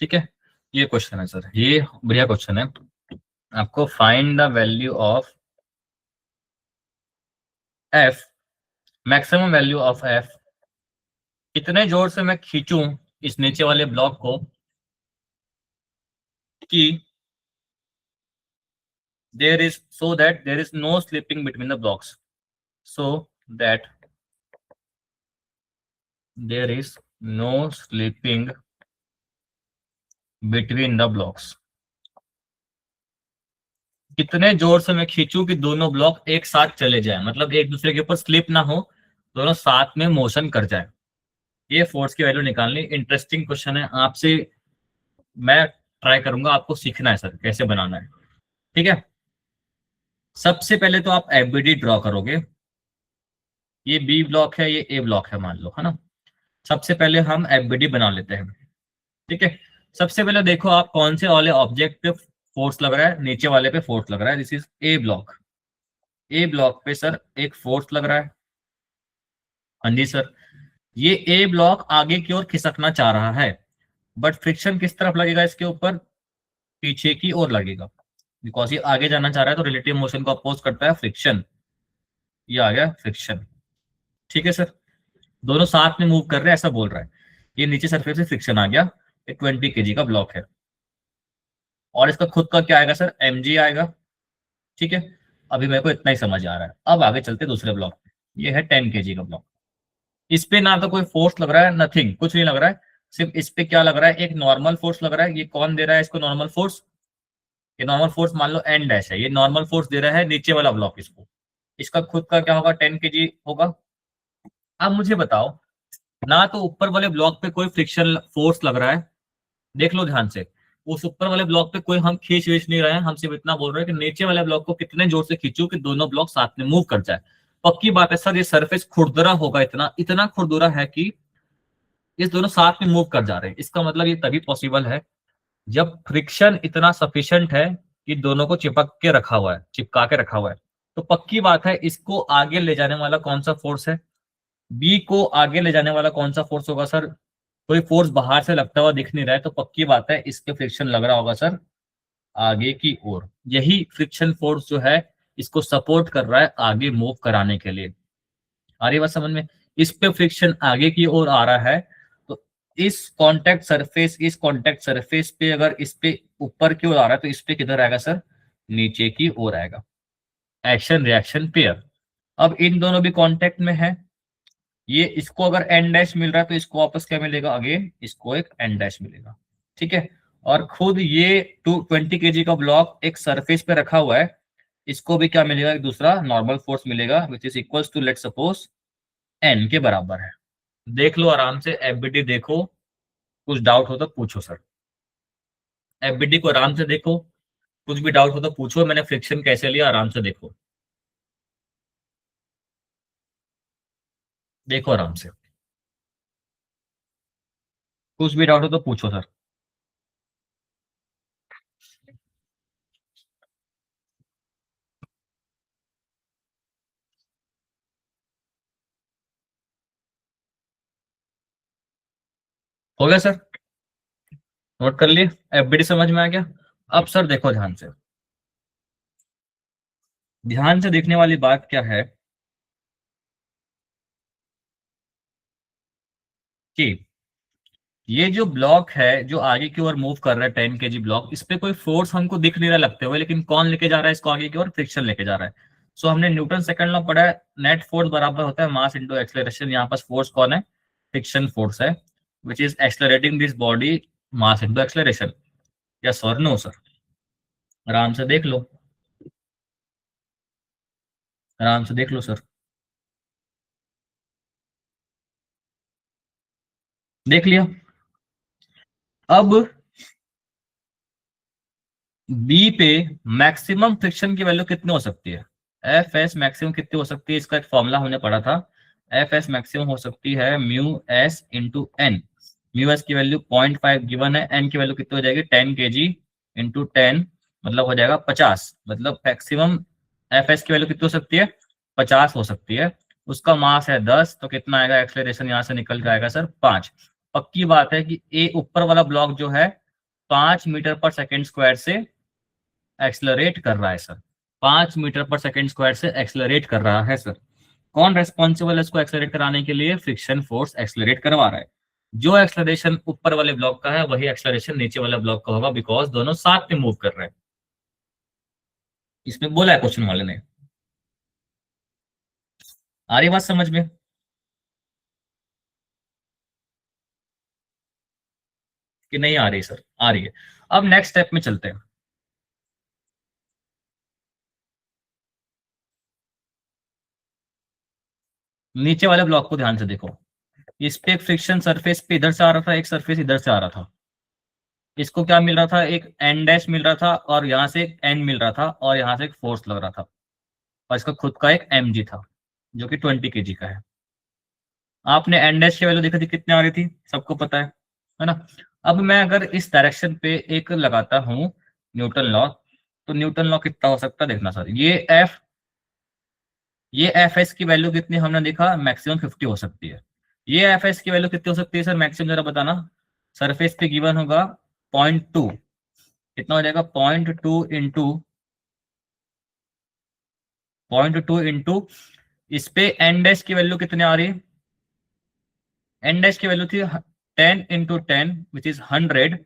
ठीक है। ये क्वेश्चन है सर, ये बढ़िया क्वेश्चन है। आपको find the value of F, maximum value of F. कितने जोर से मैं खींचूं इस नीचे वाले ब्लॉक को कि there is no slipping between the blocks, so that there is no slipping between the blocks। कितने जोर से मैं खींचूं कि दोनों ब्लॉक एक साथ चले जाएं, मतलब एक दूसरे के ऊपर स्लिप ना हो, दोनों साथ में मोशन कर जाए। ये फोर्स की वैल्यू निकालनी। इंटरेस्टिंग क्वेश्चन है। आपसे मैं ट्राई करूंगा, आपको सीखना है सर कैसे बनाना है। ठीक है। सबसे पहले तो आप एफबीडी ड्रॉ करोगे। ये बी ब्लॉक है, ये ए ब्लॉक है मान लो, है ना। सबसे पहले हम एफबीडी बना लेते हैं। ठीक है। सबसे पहले देखो आप कौन से वाले ऑब्जेक्ट पे फोर्स लग रहा है। नीचे वाले पे फोर्स लग रहा है, this is a block. A block पे सर एक फोर्स लग रहा है। हाँ जी सर। ये ए ब्लॉक आगे की ओर खिसकना चाह रहा है, बट फ्रिक्शन किस तरफ लगेगा इसके ऊपर? पीछे की ओर लगेगा। बिकॉज ये आगे जाना चाह रहा है तो रिलेटिव मोशन को अपोज करता है फ्रिक्शन। ये आ गया फ्रिक्शन। ठीक है सर, दोनों साथ में मूव कर रहे हैं ऐसा बोल रहा है। ये नीचे सरफेस से फ्रिक्शन आ गया, ये 20 kg का ब्लॉक है। और इसका खुद का क्या आएगा सर, mg आएगा। ठीक है, अभी मेरे को इतना ही समझ आ रहा है। अब आगे चलते दूसरे ब्लॉक पे। ये है 10 kg का ब्लॉक। इस पे ना तो कोई फोर्स लग रहा है, नथिंग, कुछ नहीं लग रहा है। सिर्फ इस पे क्या लग रहा है, एक नॉर्मल फोर्स लग रहा है। ये कौन दे रहा है इसको नॉर्मल फोर्स? ये नॉर्मल फोर्स मान लो एन डैश है, ये नॉर्मल फोर्स दे रहा है नीचे वाला ब्लॉक इसको। इसका खुद का क्या होगा, 10 kg होगा। अब मुझे बताओ, ना तो ऊपर वाले ब्लॉक पे कोई फ्रिक्शन फोर्स लग रहा है, देख लो ध्यान से। उस ऊपर वाले ब्लॉक पे कोई हम खींच वीच नहीं रहे हैं, हम सिर्फ इतना बोल रहे हैं कि नीचे वाले ब्लॉक को कितने जोर से खींचू कि दोनों ब्लॉक साथ में मूव कर जाए। पक्की बात है सर, ये सरफेस खुरदरा होगा, इतना इतना खुरदुरा है कि ये दोनों साथ में मूव कर जा रहे हैं। इसका मतलब ये तभी पॉसिबल है जब फ्रिक्शन इतना सफिशिएंट है कि दोनों को चिपक के रखा हुआ है, चिपका के रखा हुआ है। तो पक्की बात है इसको आगे ले जाने वाला कौन सा फोर्स है, बी को आगे ले जाने वाला कौन सा फोर्स होगा सर? कोई फोर्स बाहर से लगता हुआ दिख नहीं रहा है, तो पक्की बात है इस पे फ्रिक्शन लग रहा होगा सर आगे की ओर। यही फ्रिक्शन फोर्स जो है इसको सपोर्ट कर रहा है आगे मूव कराने के लिए। आ रही बात समझ में? इस पे फ्रिक्शन आगे की ओर आ रहा है, तो इस कांटेक्ट सरफेस पे अगर इस पे ऊपर की ओर आ रहा है तो इस पे किधर आएगा सर, नीचे की ओर आएगा। Action reaction pair. अब इन दोनों भी कांटेक्ट में है। ये इसको अगर एन डैश मिल रहा है तो इसको वापस क्या मिलेगा, अगेन इसको एक एन डैश मिलेगा। ठीक है, और खुद ये 220 kg का ब्लॉक एक सरफेस पे रखा हुआ है, इसको भी क्या मिलेगा, एक दूसरा नॉर्मल फोर्स मिलेगा which is equals to let suppose N के बराबर है। देख लो आराम से, एफबीडी देखो, कुछ डाउट हो तो पूछो सर। एफबीडी को आराम से देखो, कुछ भी डाउट हो तो पूछो। मैंने फ्रिक्शन कैसे लिया आराम से देखो, देखो आराम से, कुछ भी डाउट हो तो पूछो सर। हो गया सर, नोट कर लिए? एफबीडी समझ में आ गया? अब सर देखो ध्यान से, ध्यान से देखने वाली बात क्या है कि ये जो ब्लॉक है जो आगे की ओर मूव कर रहा है 10 kg ब्लॉक, इस पे कोई फोर्स हमको दिख नहीं रहा लगते हुए, लेकिन कौन लेके जा रहा है इसको आगे की ओर, फ्रिक्शन लेके जा रहा है। सो हमने न्यूटन सेकंड लॉ पढ़ा है, नेट फोर्स बराबर होता है मास इनटू एक्सेलरेशन। यहाँ पास फोर्स कौन है, फ्रिक्शन फोर्स है, which is accelerating this body, mass into acceleration. Yes और नो सर? आराम से देख लो, आराम से देख लो सर, देख लिया। अब बी पे मैक्सिमम फ्रिक्शन की वैल्यू कितनी हो सकती है, एफ एस मैक्सिमम कितनी हो सकती है, इसका एक फॉर्मूला हमने पढ़ा था। एफ एस मैक्सिमम हो सकती है mu S into N. Mu S की वैल्यू 0.5 गिवन है, एन की वैल्यू कितनी हो जाएगी 10 kg इंटू 10, मतलब हो जाएगा 50। मतलब मैक्सिमम एफ एस की वैल्यू कितनी हो सकती है, 50 हो सकती है। उसका मास है 10, तो कितना आएगा एक्सेलरेशन यहाँ से निकल के आएगा सर 5। पक्की बात है कि ए ऊपर वाला ब्लॉक जो है 5 मीटर पर सेकेंड स्क्वायर से एक्सलरेट कर रहा है सर, 5 मीटर पर सेकेंड स्क्वायर से एक्सलरेट कर रहा है सर। कौन रेस्पॉन्सिबल है इसको एक्सलरेट कराने के लिए, फ्रिक्शन फोर्स एक्सलरेट करवा रहा है। जो एक्सलरेशन ऊपर वाले ब्लॉक का है वही एक्सलरेशन नीचे वाले ब्लॉक का होगा, बिकॉज दोनों साथ में मूव कर रहे हैं। इसमें बोला है क्वेश्चन वाले ने। आ रही बात समझ में कि नहीं आ रही सर? आ रही है। अब नेक्स्ट स्टेप में चलते हैं। नीचे वाले ब्लॉक को ध्यान से देखो। इस पे एक फ्रिक्शन सरफेस पे इधर से आ रहा था, एक सरफेस इधर से आ रहा था। इसको क्या मिल रहा था, एक एन डैश मिल रहा था, और यहाँ से एक एन मिल रहा था, और यहाँ से एक फोर्स लग रहा था, और इसका खुद का एक एम जी था जो कि 20 kg का है। आपने एन डैश की वैल्यू देखी थी कितने आ रही थी, सबको पता है ना? अब मैं अगर इस डायरेक्शन पे एक लगाता हूँ न्यूटन लॉ, तो न्यूटन लॉ कितना हो सकता है देखना सर। ये एफ एस की वैल्यू कितनी हमने देखा, मैक्सिमम 50 हो सकती है। ये एफ एस की वैल्यू कितनी हो सकती है सर मैक्सिमम, जरा बताना। सरफेस पे गिवन होगा 0.2, कितना हो जाएगा 0.2 इंटू 0.2 इंटू, इस पे एन डैश की वैल्यू कितनी आ रही है? एन डैश की वैल्यू थी 10 × 10 विच इज 100।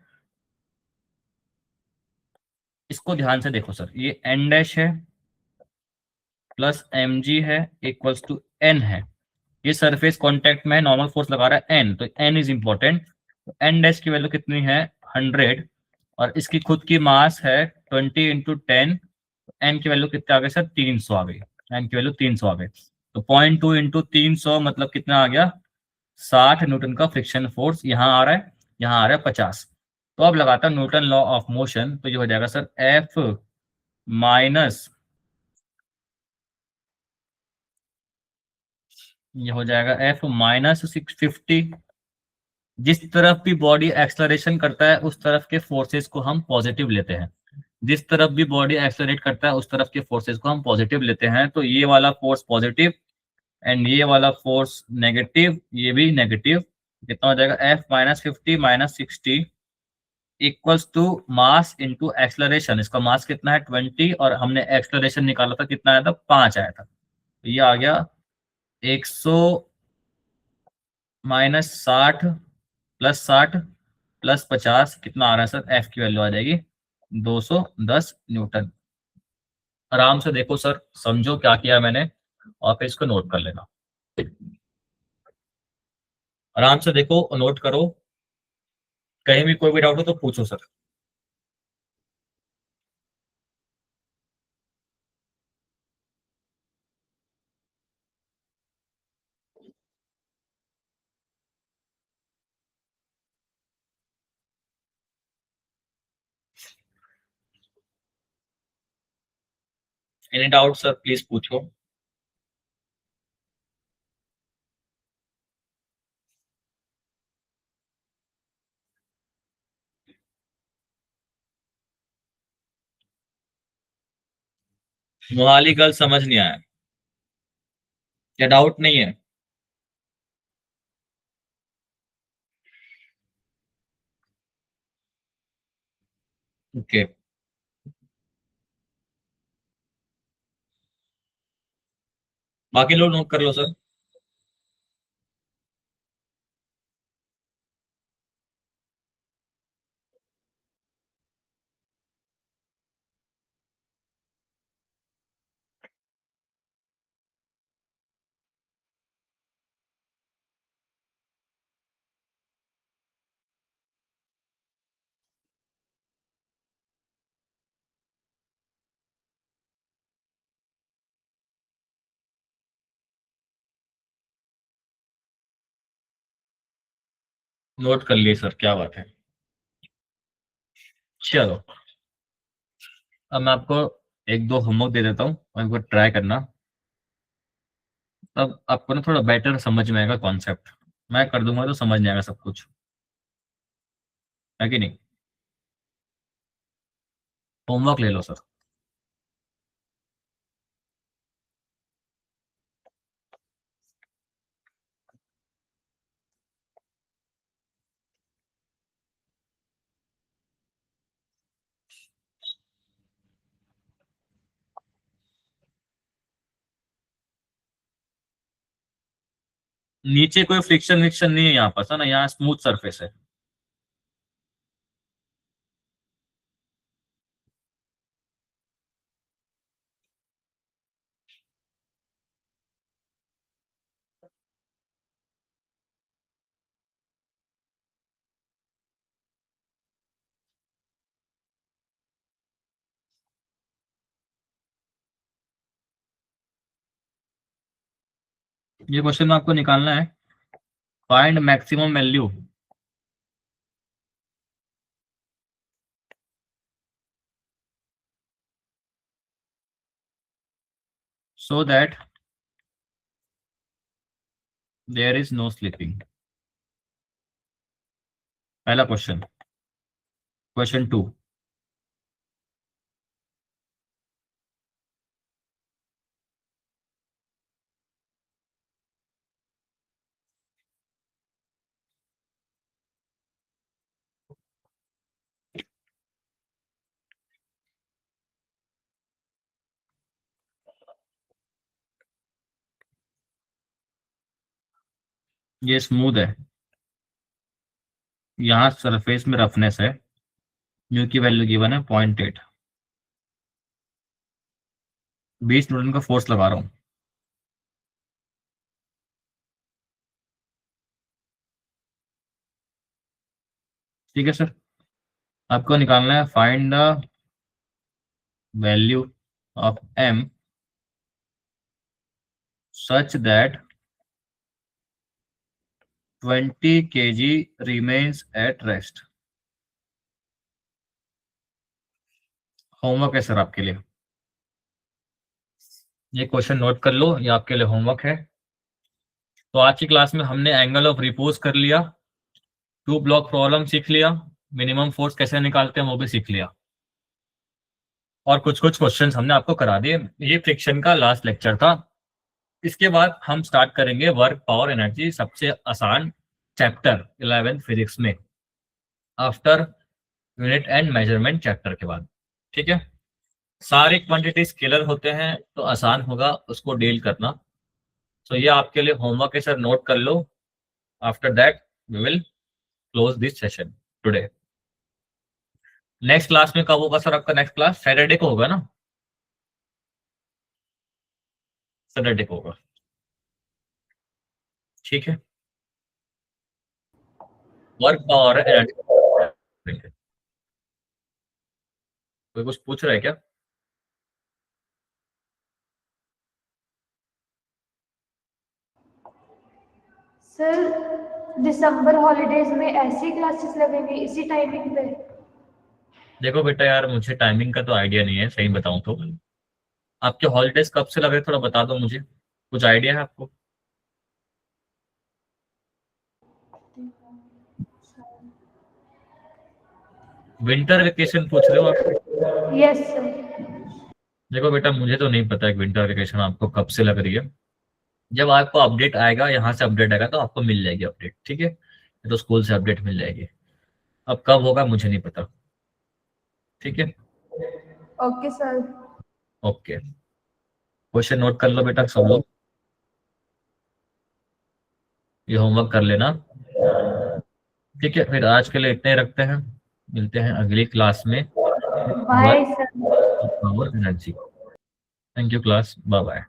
इसको ध्यान से देखो सर, ये एन डैश है प्लस एम जी है इक्वल्स टू एन है। ये सरफेस कांटेक्ट में नॉर्मल फोर्स लगा रहा है एन, तो एन इज इंपॉर्टेंट। तो एन डैश की वैल्यू कितनी है? 100। और इसकी खुद की मास है 20 × 10। एन की वैल्यू कितने आ गई सर? 300 आ गई। एन की वैल्यू 300 आ गई। तो 0.2 इंटू 300 मतलब कितना आ गया? 60 न्यूटन का फ्रिक्शन फोर्स यहाँ आ रहा है, यहाँ आ रहा है 50। तो अब लगाता हूं न्यूटन लॉ ऑफ मोशन, तो ये हो जाएगा सर एफ माइनस, ये हो जाएगा एफ माइनस 650। जिस तरफ भी बॉडी एक्सलरेशन करता है उस तरफ के फोर्सेस को हम पॉजिटिव लेते हैं। जिस तरफ भी बॉडी एक्सलरेट करता है उस तरफ के फोर्सेस को हम पॉजिटिव लेते हैं। तो ये वाला फोर्स पॉजिटिव एंड ये वाला फोर्स नेगेटिव, ये भी नेगेटिव। कितना हो जाएगा? F minus 50 minus 60 equals to mass into acceleration. इसका मास कितना है? 20, और हमने एक्सलरेशन निकाला था, कितना आया था? 5 आया था। तो ये आ गया 100 माइनस 60 प्लस 60 प्लस 50, कितना आ रहा है सर? एफ की वैल्यू आ जाएगी 210 न्यूटन। आराम से देखो सर, समझो क्या किया मैंने, और फिर इसको नोट कर लेना। आराम से देखो, नोट करो, कहीं भी कोई भी डाउट हो तो पूछो sir. Any doubt sir, please पूछो। मोहाली गर्ल समझ नहीं आया, क्या डाउट नहीं है? ओके, बाकी लोग नोट कर लो सर। नोट कर लिए सर, क्या बात है। चलो, अब मैं आपको एक दो होमवर्क दे देता हूँ और एक बार ट्राई करना। तब आपको ना थोड़ा बेटर समझ में आएगा कॉन्सेप्ट। मैं कर दूंगा तो समझ नहीं आएगा सब कुछ, है कि नहीं? होमवर्क ले लो सर। नीचे कोई फ्रिक्शन विक्शन नहीं है यहाँ पर, है ना? यहाँ स्मूथ सरफेस है। ये क्वेश्चन में आपको निकालना है, find maximum value so that there is no slipping. पहला क्वेश्चन। Question two. ये स्मूथ है, यहाँ सरफेस में रफनेस है, म्यू की वैल्यू गिवन है 0.8, 20 न्यूटन का फोर्स लगा रहा हूँ। ठीक है सर, आपको निकालना है find the value of m such that 20 kg remains at rest। Homework है सर आपके लिए, ये क्वेश्चन नोट कर लो, ये आपके लिए होमवर्क है। तो आज की क्लास में हमने एंगल ऑफ रिपोज कर लिया, टू ब्लॉक प्रॉब्लम सीख लिया, मिनिमम फोर्स कैसे निकालते हैं वो भी सीख लिया, और कुछ कुछ क्वेश्चंस हमने आपको करा दिए। ये फ्रिक्शन का लास्ट लेक्चर था। इसके बाद हम स्टार्ट करेंगे वर्क पावर एनर्जी, सबसे आसान चैप्टर 11th फिजिक्स में, after unit and measurement chapter के बाद। ठीक है, सारे क्वांटिटी स्केलर होते हैं तो आसान होगा उसको डील करना। तो ये आपके लिए होमवर्क है सर, नोट कर लो। After that we will close this session today. Next class में कब होगा सर आपका? नेक्स्ट क्लास सैटरडे को होगा ना? सैटरडे को होगा, ठीक है। वर्क और एनर्जी, कोई कुछ पूछ रहा है क्या? सर दिसंबर हॉलीडेज में ऐसी क्लासेस लगेंगी इसी टाइमिंग पे? देखो बेटा यार, मुझे टाइमिंग का तो आइडिया नहीं है, सही बताऊं तो। आपके हॉलीडेज कब से लग रहे हैं, थोड़ा बता दो मुझे, कुछ आइडिया है आपको? विंटर वेकेशन पूछ रहे हो आप? Yes sir. देखो बेटा, मुझे तो नहीं पता कि विंटर वेकेशन आपको कब से लग रही है। जब आपको अपडेट आएगा, यहाँ से अपडेट आएगा तो आपको मिल जाएगी अपडेट, ठीक है। ये तो स्कूल से अपडेट मिल जाएगी, अब कब होगा मुझे नहीं पता, ठीक है। Okay sir. Okay, question note कर लो बेटा सब लोग, ये होमवर्क कर लेना, ठीक है। फिर आज के लिए इतने ही रखते हैं, मिलते हैं अगली क्लास में। Bye work sir. Power energy. Thank you class, bye bye.